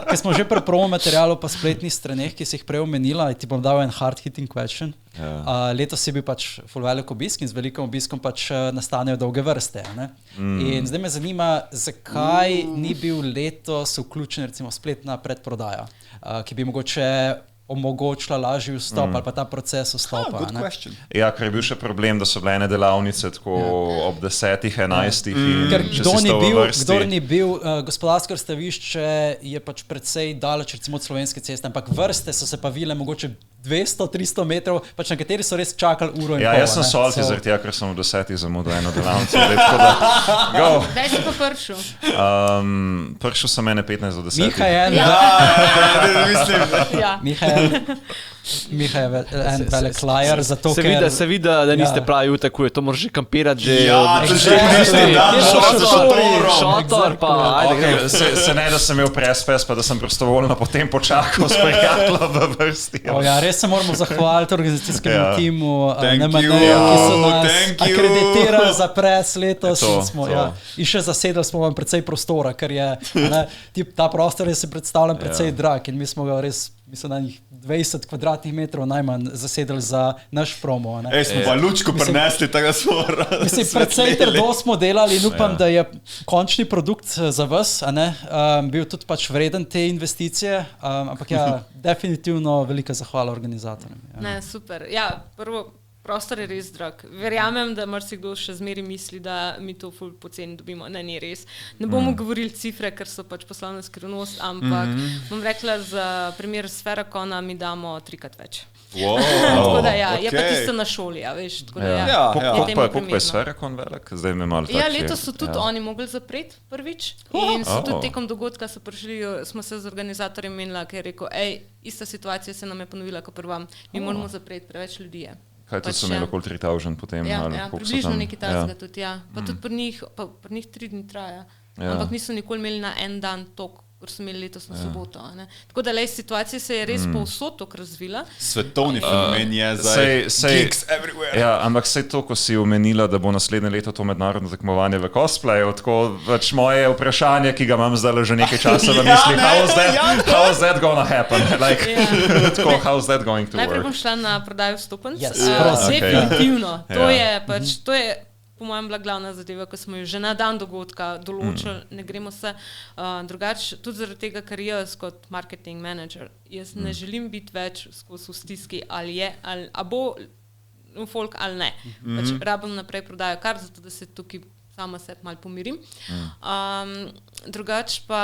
ker smo že pri promo materialu pa spletnih straneh, ki si jih prej omenila, ti bom dal en hard hitting question. Letos je bil pač ful velik obisk in z velikim obiskom pač nastanejo dolge vrste. Ne? In zdaj me zanima, zakaj ni bil letos vključen recimo spletna predprodaja, ki bi mogoče omogočila lažji vstop ali pa ta proces vstopa. Ja, ker je bil še problem, da so bile ene delavnice tako ob 10, 11 in ker če si stal v vrsti. kdor ni bil, gospodarsko razstavišče je pač precej daleč recimo od Slovenske ceste, ampak vrste so se pa vile mogoče 200-300 metrov, pač na kateri so res čakali uro in pol. Ja, jaz sem solti zaradi tega, ker sem v 10 zamudil eno delavnico. Kdaj si pa prišel? Prišel sem ene 15 do 10. Miha je en velik lajer, zato ker... Se vidi, da niste pravi utakuje, to moraš že kampirati že... Šotor, pa... Se ne, da sem imel prespes, pa da sem prostovoljno potem počakal s prijateljem v vrsti. Ja, res se moramo zahvaliti organizacijskemu timu NMN-ju, ki so nas akreditirali za pres letos. In še zasedali smo vam precej prostora, ker je ta prostor je se predstavljen precej drag in mi smo ga res, mislim, na njih 20 kvadratnih metrov najmanj zasedali za naš promo. Smo pa lučko prinesli tega svora. Mislim, precej trdo smo delali in upam, da je končni produkt za vas bil tudi pač vreden te investicije, ampak definitivno velika zahvala organizatorjem. Ne, super. Ja, prvo, prostor je res drag. Verjamem, da marsikdo še zmeri misli, da mi to ful poceni dobimo. Ne, ni res. Ne bomo govorili cifre, ker so pač poslovna skrivnost, ampak bom rekla, za primer Sferakona mi damo 3-krat več. Tako da je pa tisto na šoli, veš. Koliko pa je Sferakon velik? Zdaj me malo tako... Ja, letos so tudi oni mogli zapreti prvič in so tudi tekom dogodka smo se z organizatorjem menila, ker je rekel, ista situacija se nam je ponovila kot pri vam. Mi moramo zapreti, preveč ljudi je. Kaj tudi so imeli okoli 3000 potem? Ja, približno nekaj takega tudi, ja. Pa tudi pri njih 3 dni traja. Ampak niso nikoli imeli na en dan tok, kot so imeli letos na soboto. Tako da situacija se je res povsod tok razvila. Svetovni fenomen je zdaj geeks everywhere. Ja, ampak sej to, ko si omenila, da bo naslednje leto to mednarodno tekmovanje v cosplayu, tako več moje vprašanje, ki ga imam zdaj že nekaj časa v misli, how is that gonna happen? Tako, how is that going to work? Najprej bom šla na prodajo vstopenc. Definitivno. To je po mojem bila glavna zadeva, ko smo jo že na dan dogodka določili, ne gremo se drugače, tudi zaradi tega, ker jaz kot marketing manager, jaz ne želim biti več skozi v stiski, ali bo folk ali ne. Pač rabim naprej prodajo kar, zato da se tukaj sama sebe malo pomirim. Drugače pa,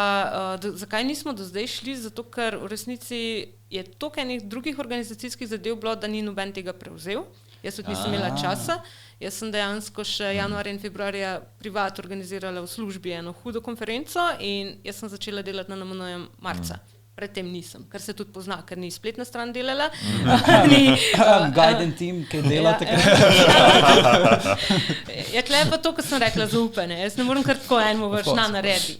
zakaj nismo do zdaj šli? Zato, ker v resnici je toliko enih drugih organizacijskih zadev bilo, da ni noben tega prevzel. Jaz tudi nisem imela časa. Jaz sem dejansko še januarja in februarja privat organizirala v službi eno hudo konferenco in jaz sem začela delati na NMN marca. Predtem nisem, ker se tudi pozna, ker ni spletna stran delala. Guidance team, ki dela takrat. Ja, tle pa to, ko sem rekla, zaupanje. Jaz ne moram kar tako enemu naredi.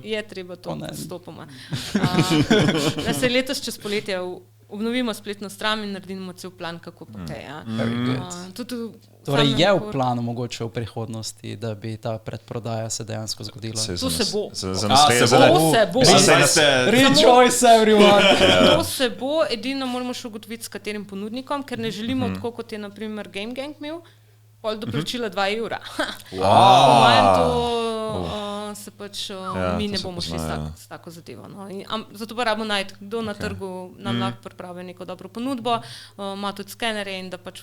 Je treba to stopoma. Da se letos čez poletje obnovimo spletno stran in naredimo cel plan, kako pa te. Torej je v planu mogoče v prihodnosti, da bi ta predprodaja se dejansko zgodila? To se bo. To se bo. Rejoice everyone. To se bo, edino moramo še ugotoviti s katerim ponudnikom, ker ne želimo tako, kot je na primer Game Gang imel, pol doplačila 2 evra. Po mojem to se pač mi ne bomo šli s tako zadevo. Zato pa rabimo najti, kdo na trgu nam lahko pripravi neko dobro ponudbo, ima tudi skenere in da pač,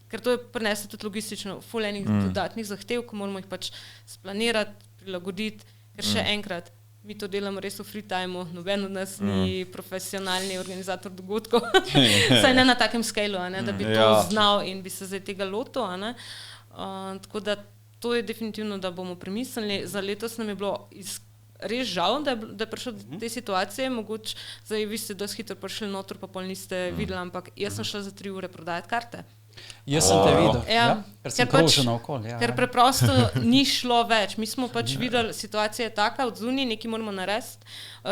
ker to je prinese tudi logistično ful enih dodatnih zahtev, ko moramo jih pač splanirati, prilagoditi, ker še enkrat, mi to delamo res v free timeu, noben od nas ni profesionalni organizator dogodkov, saj ne na takem scaleu, da bi to znal in bi se zdaj tega lotil. Tako da to je definitivno, da bomo premislili. Za letos nam je bilo res žal, da je prišlo do te situacije, mogoče zdaj vi ste dosti hitro prišli noter, pa pol niste videli, ampak jaz sem šla za 3 ure prodajati karte. Jaz sem te videl, ker sem krožena okoli. Ker preprosto ni šlo več. Mi smo pač videli, situacija je taka, od zunaj nekaj moramo narediti.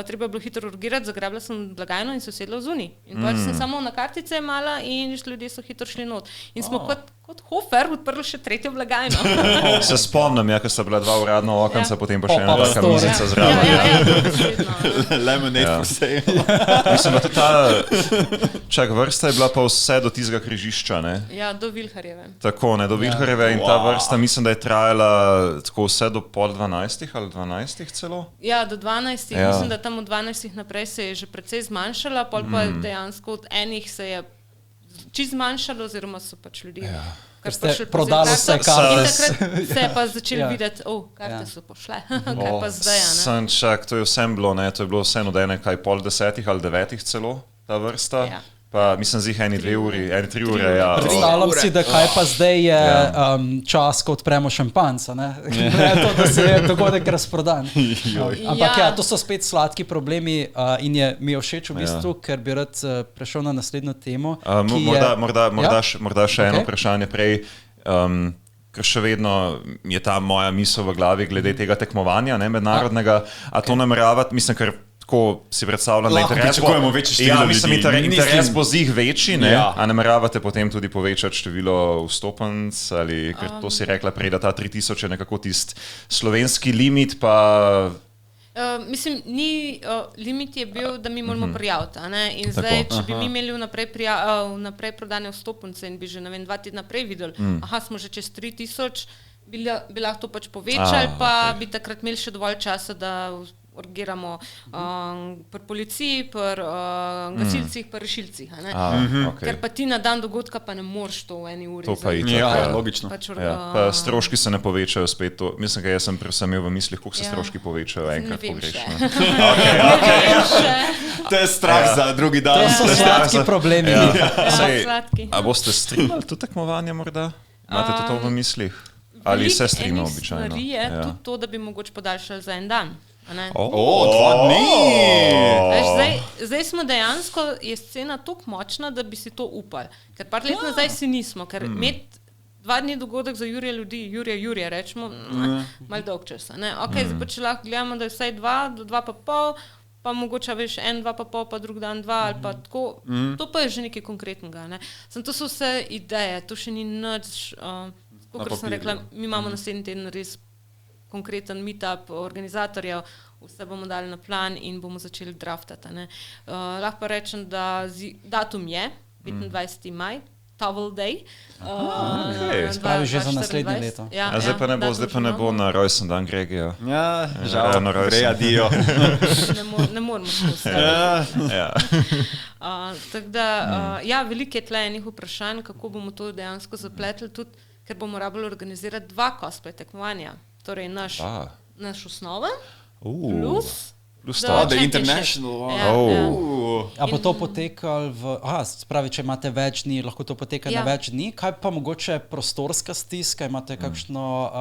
treba je bilo hitro urgirati, zagrabila sem blagajno in se usedla zunaj. In pač sem samo na kartice imala in ljudje so hitro šli not. In smo kot Hofer odprli še tretjo blagajno. Se spomnim, ko sta bila 2 uradna okenca, potem pa še ena taka mizica zraven. Lemonade for sale. Mislim, da tudi ta vrsta je bila pa vse do tistega križišča, ne? Ja, do Vilharjeve. Tako, ne, do Vilharjeve in ta vrsta mislim, da je trajala tako vse do pol 12 ali 12 celo? Ja, do 12. Mislim, da tam od 12 naprej se je že precej zmanjšala, pol pa dejansko od enih se je čisto zmanjšalo, oziroma so pač ljudje prodali vse karte. In takrat se je pa začeli videti, karte so pošle, kaj pa zdaj. Sančak, to je vsem bilo, ne, to je bilo vsem od ene kaj pol 10 ali 9 celo, ta vrsta. Ja. Pa mislim, zih 1-2 uri, 1-3 ure, ja. Predstavljam si, da kaj pa zdaj je čas, ko odpremo šampanca, ne? To, da se je dogodek razprodan. Ampak ja, to so spet sladki problemi in mi je všeč v bistvu, ker bi rad prešel na naslednjo temo. Morda še eno vprašanje prej, ker še vedno je ta moja misel v glavi glede tega tekmovanja, ne, mednarodnega, a to nameravati, mislim, ker tako si predstavljam, da interes bo zih večji, ne? A nameravate potem tudi povečati število vstopenc, ali ker to si rekla prej, da ta 3000 je nekako tist slovenski limit, pa... Mislim, limit je bil, da mi moramo prijaviti, in zdaj, če bi mi imeli vnaprej prodane vstopence in bi že, 2 tedna prej videli, smo že čez 3000, bi lahko to pač povečali, pa bi takrat imeli še dovolj časa, da urgiramo pri policiji, pri gasilcih, pri rešilcih. Ker pa ti na dan dogodka pa ne moreš to v 1 uri. To pa logično. Pa stroški se ne povečajo spet. Mislim, da jaz sem predvsem imel v mislih, koliko se stroški povečajo enkrat pogrečno. To je strah za drugi dan. To so sladki problemi. A boste streamali to tekmovanje morda? Imate to v mislih? Ali se streama običajno? Veliko enih stvari je tudi to, da bi mogoče podaljšali za 1 dan. 2 dni! Zdaj smo dejansko, je scena toliko močna, da bi si to upali. Ker par let nazaj si nismo, ker imeti 2 dni dogodek za Jurija, rečemo, malo dolg čas. Zdaj pa če lahko gledamo, da je vsaj 2 do 2,5, pa mogoče veš 1, 2,5, pa drug dan 2 ali pa tako, to pa je že nekaj konkretnega. To so vse ideje, to še ni nič, kot sem rekla, mi imamo naslednji teden res konkreten meetup organizatorjev, vse bomo dali na plan in bomo začeli draftati. Lahko pa rečem, da datum je 25. maj, Towel Day. Spravi že za naslednje leto. Zdaj pa ne bo na rojsten dan Gregija. Ja, žal, Greja dio. Ne moramo spustiti. Tako da, veliko je tle enih vprašanj, kako bomo to dejansko zapletli, tudi ker bomo rabili organizirati 2 cosplay tekmovanja. Torej naš osnoven plus The International. A bo to potekalo spravi, če imate več dni, lahko to poteka na več dni. Kaj pa mogoče prostorska stiska? Imate kakšno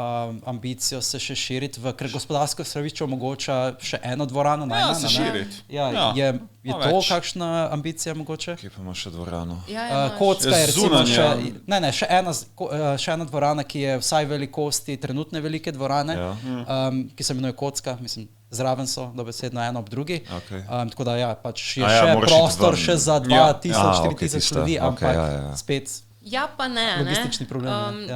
ambicijo se še širiti, ker gospodarsko središče omogoča še eno dvorano? Se širiti. Je to kakšna ambicija mogoče? Kje pa ima še dvorano? Kocka je recimo še ena dvorana, ki je vsaj velikosti trenutne velike dvorane, ki se imenuje Kocka, mislim, zraven so, dobesedno eno ob drugi. Tako da pač je še prostor še za 2000-4000 ljudi, ampak spet logistični problem.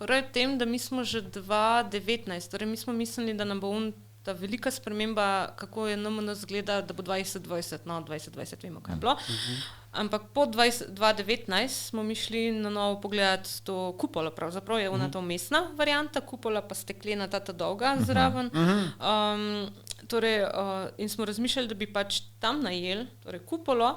Torej v tem, da mi smo že 2019, torej mi smo mislili, da nam bo ta velika sprememba, kako je NMN zgleda, da bo 2020, 2020 vemo, kaj je bilo. Ampak po 2019 smo mi šli na novo pogledati to kupolo, pravzaprav je ona ta umestna varianta, kupola pa steklena, ta dolga zraven. In smo razmišljali, da bi pač tam najeli, torej kupolo,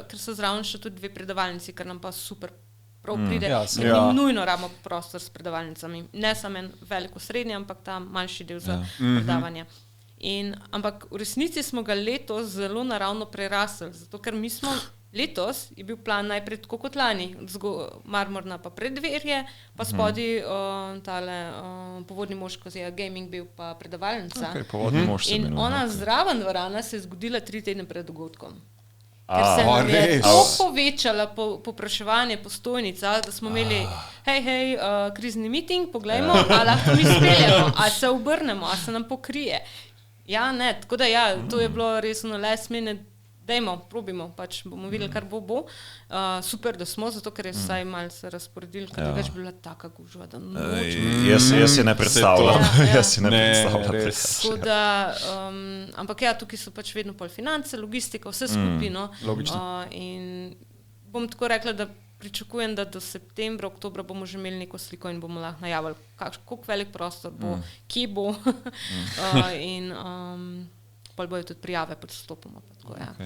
ker so zraven še tudi 2 predavalnici, ker nam pa super prav pride, ker mi nujno rabimo prostor s predavalnicami. Ne samo en veliko srednji, ampak ta manjši del za predavanje. Ampak v resnici smo ga letos zelo naravno prerasli, zato ker mi smo letos je bil plan najprej tako kot lani, marmorna pa preddverje, pa spodi tale povodni mož, ko je gaming bil pa predavalnica. In ona zraven dvorana se je zgodila 3 tedne pred dogodkom. Ker se nam je tako povečala popraševanje po stojnica, da smo imeli hej, krizni meeting, poglejmo, a lahko mi speljamo, a se obrnemo, a se nam pokrije. Ja, ne, tako da ja, to je bilo res last minute. Dajmo, probimo, pač bomo videli, kar bo. Super, da smo, zato ker je vsaj malo se razporedil, ker je več bila taka gužva, da noč. Jaz si ne predstavljam. Jaz si ne predstavljam. Tako da, ampak ja, tukaj so pač vedno pol finance, logistika, vse skupaj, no. In bom tako rekla, da pričakujem, da do septembra, oktobra bomo že imeli neko sliko in bomo lahko najavili, koliko velik prostor bo, kje bo. In pol bojo tudi prijave pod vstopom.